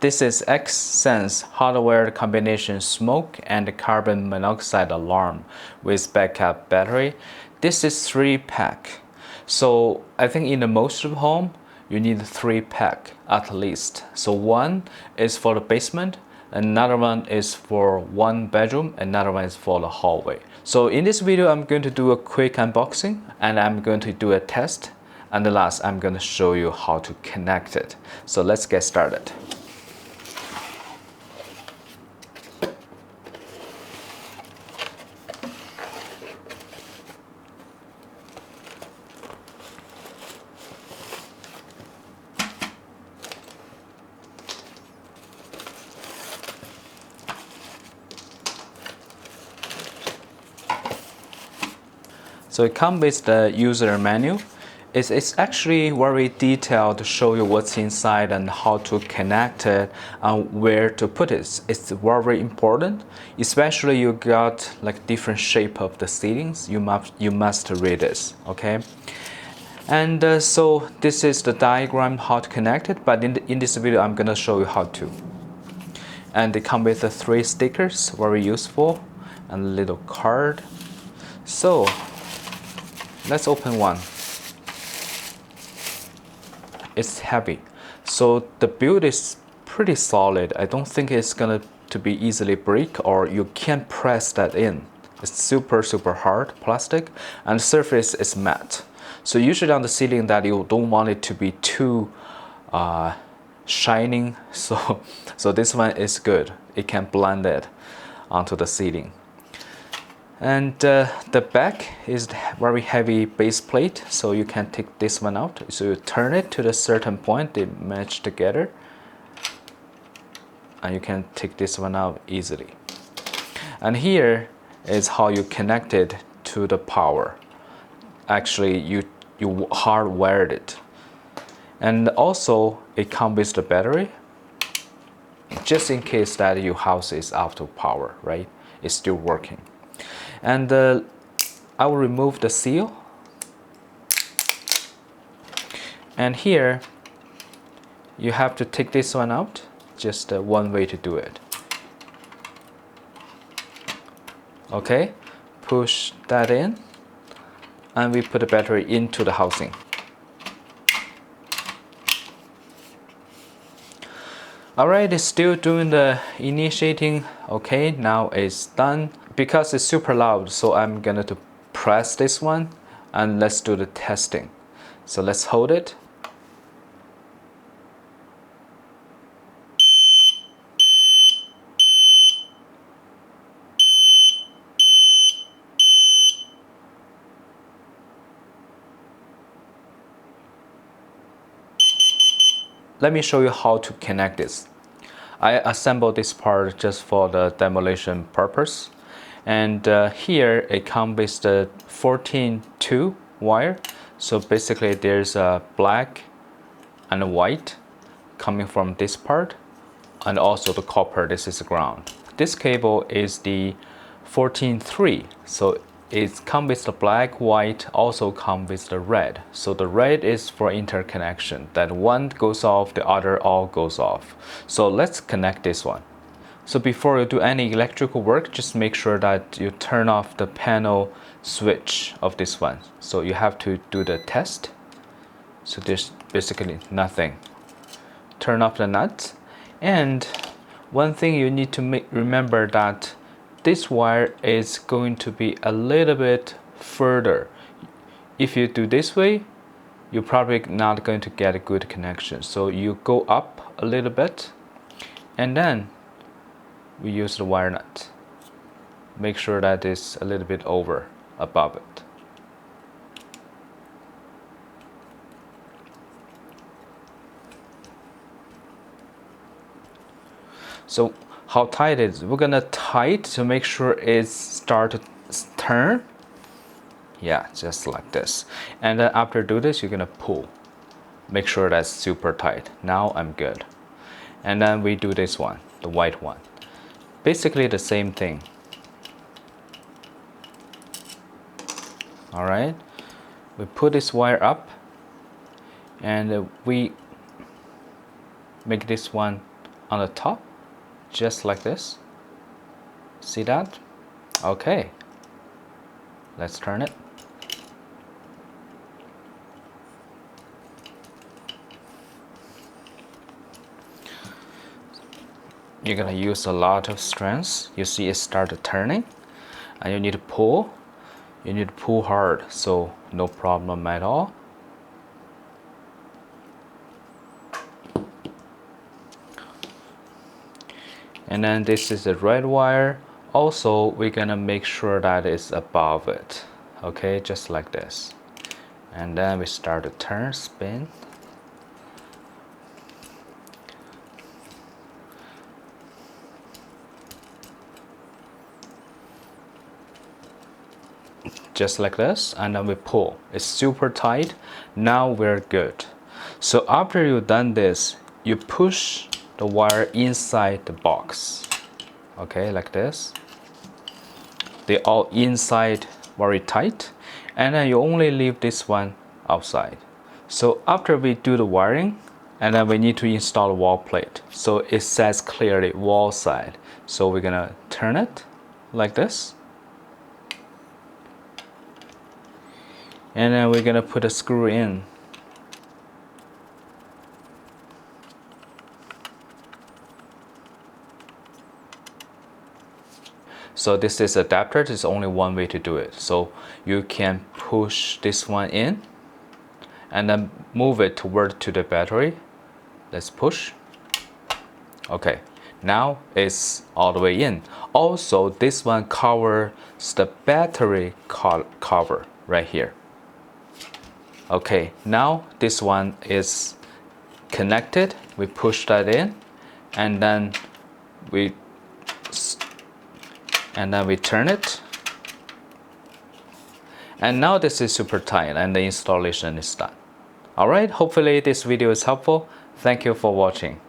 This is Xsense hardwired combination smoke and carbon monoxide alarm with backup battery. This is 3-pack. So I think in the most of home, you need 3-pack at least. So one is for the basement, another one is for one bedroom, another one is for the hallway. So in this video, I'm going to do a quick unboxing and I'm going to do a test. And the last, I'm going to show you how to connect it. So let's get started. So it comes with the user manual. It's actually very detailed to show you what's inside and how to connect it and where to put it. It's very important, especially you got like different shape of the settings. You must read this, okay? And so this is the diagram how to connect it, but in this video I'm gonna show you how to. And it comes with the 3 stickers, very useful, and a little card. So let's open one. It's heavy, so the build is pretty solid. I don't think it's gonna to be easily break or you can't press that in. It's super hard plastic and the surface is matte. So usually on the ceiling that you don't want it to be too shining. So this one is good. It can blend it onto the ceiling. And the back is very heavy base plate, so you can take this one out. So you turn it to the certain point, they match together, and you can take this one out easily. And here is how you connect it to the power. Actually, you hardwired it, and also it comes with the battery, just in case that your house is out of power, right? It's still working. And I will remove the seal. And here, you have to take this one out. Just one way to do it. Okay, push that in. And we put the battery into the housing. Alright, it's still doing the initiating. Okay, now it's done. Because it's super loud, so I'm gonna to press this one and let's do the testing. So let's hold it. Let me show you how to connect this. I assembled this part just for the demolition purpose. And here it comes with the 14-2 wire. So basically there's a black and a white coming from this part, and also the copper, this is the ground. This cable is the 14-3, so it comes with the black, white, also comes with the red. So the red is for interconnection, that one goes off, the other all goes off. So let's connect this one. So before you do any electrical work, just make sure that you turn off the panel switch of this one. So you have to do the test. So there's basically nothing. Turn off the nut. And one thing you need to remember that this wire is going to be a little bit further. If you do this way, you're probably not going to get a good connection. So you go up a little bit and then we use the wire nut. Make sure that it's a little bit over above it. So how tight it is? We're gonna tight to make sure it start to turn. Yeah, just like this. And then after do this, you're gonna pull. Make sure that's super tight. Now I'm good. And then we do this one, the white one. Basically the same thing. All right, we put this wire up and we make this one on the top, just like this. See that? Okay, let's turn it. You're gonna use a lot of strength. You see it started turning, and you need to pull. You need to pull hard, so no problem at all. And then this is the red wire. Also, we're gonna make sure that it's above it. Okay, just like this. And then we start to turn, spin. Just like this, and then we pull. It's super tight. Now we're good. So after you've done this, you push the wire inside the box. Okay, like this. They all inside very tight, and then you only leave this one outside. So after we do the wiring, and then we need to install a wall plate. So it says clearly wall side. So we're gonna turn it like this. And then we're gonna put a screw in. So this is adapter. There's only one way to do it. So you can push this one in and then move it toward to the battery. Let's push. Okay, now it's all the way in. Also, this one covers the battery cover right here. Okay, now this one is connected. We push that in, and then we turn it. And now this is super tight, and the installation is done. All right, hopefully this video is helpful. Thank you for watching.